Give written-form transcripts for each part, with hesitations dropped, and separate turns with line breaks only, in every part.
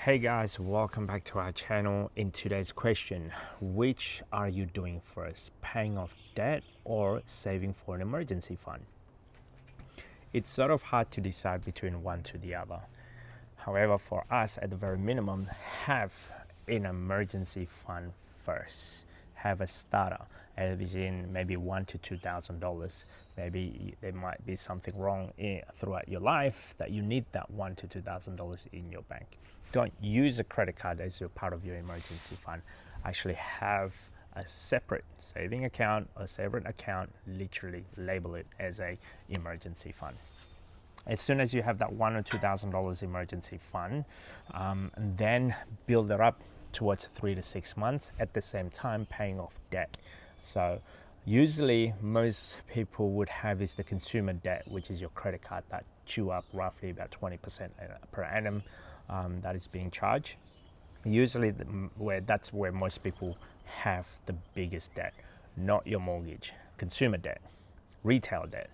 Hey guys, welcome back to our channel. In today's question, which are you doing first, paying off debt or saving for an emergency fund? It's sort of hard to decide between one to the other. However, for us, at the very minimum, have an emergency fund first. Have a starter, as in maybe $1,000 to $2,000. Maybe there might be something wrong throughout your life that you need that $1,000 to $2,000 in your bank. Don't use a credit card as your part of your emergency fund. Actually have a separate saving account, a separate account, literally label it as a emergency fund. As soon as you have that $1,000 or $2,000 emergency fund, then build it up towards 3 to 6 months, at the same time paying off debt. So usually most people would have is the consumer debt, which is your credit card that chew up roughly about 20% per annum that is being charged. Usually that's where most people have the biggest debt, not your mortgage, consumer debt, retail debt.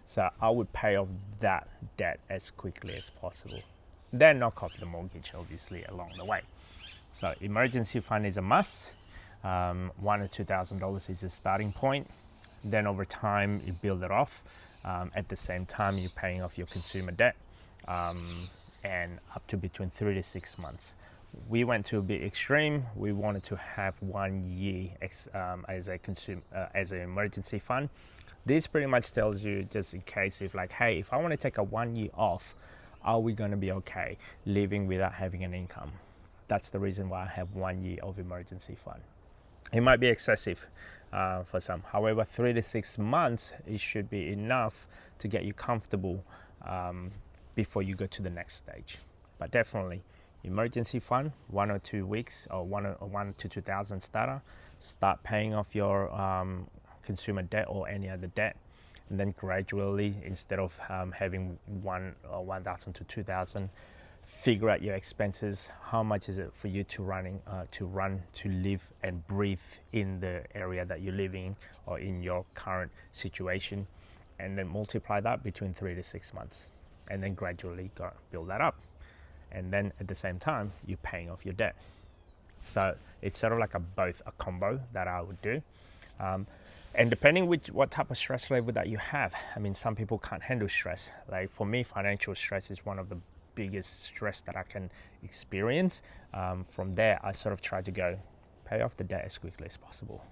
So I would pay off that debt as quickly as possible. Then knock off the mortgage, obviously, along the way. So emergency fund is a must. $1,000 or $2,000 is a starting point. Then over time, you build it off. At the same time, you're paying off your consumer debt, and up to between 3 to 6 months. We went to a bit extreme. We wanted to have 1 year as an emergency fund. This pretty much tells you, just in case, if like, hey, if I want to take a 1 year off, are we going to be okay living without having an income? That's the reason why I have 1 year of emergency fund. It might be excessive for some. However, 3 to 6 months, it should be enough to get you comfortable before you go to the next stage. But definitely, emergency fund, 1 or 2 weeks, or one to 2,000 starter. Start paying off your consumer debt or any other debt, and then gradually, instead of having 1,000 to 2,000, figure out your expenses. How much is it for you to live and breathe in the area that you're living in or in your current situation, and then multiply that between 3 to 6 months, and then gradually build that up. And then at the same time, you're paying off your debt. So it's sort of like both a combo that I would do. And depending what type of stress level that you have, I mean, some people can't handle stress. Like for me, financial stress is one of the biggest stress that I can experience. From there, I sort of try to go pay off the debt as quickly as possible.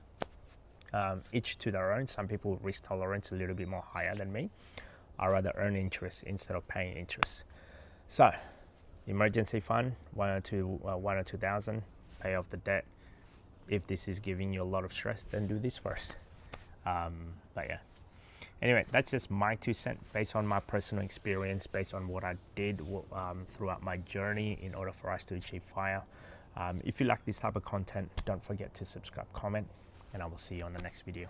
Each to their own. Some people risk tolerance a little bit more higher than me. I rather earn interest instead of paying interest. So, emergency fund, 1 or 2,000, pay off the debt. If this is giving you a lot of stress, then do this first. But yeah. Anyway, that's just my 2 cents based on my personal experience, based on what I did throughout my journey in order for us to achieve FIRE. If you like this type of content, don't forget to subscribe, comment, and I will see you on the next video.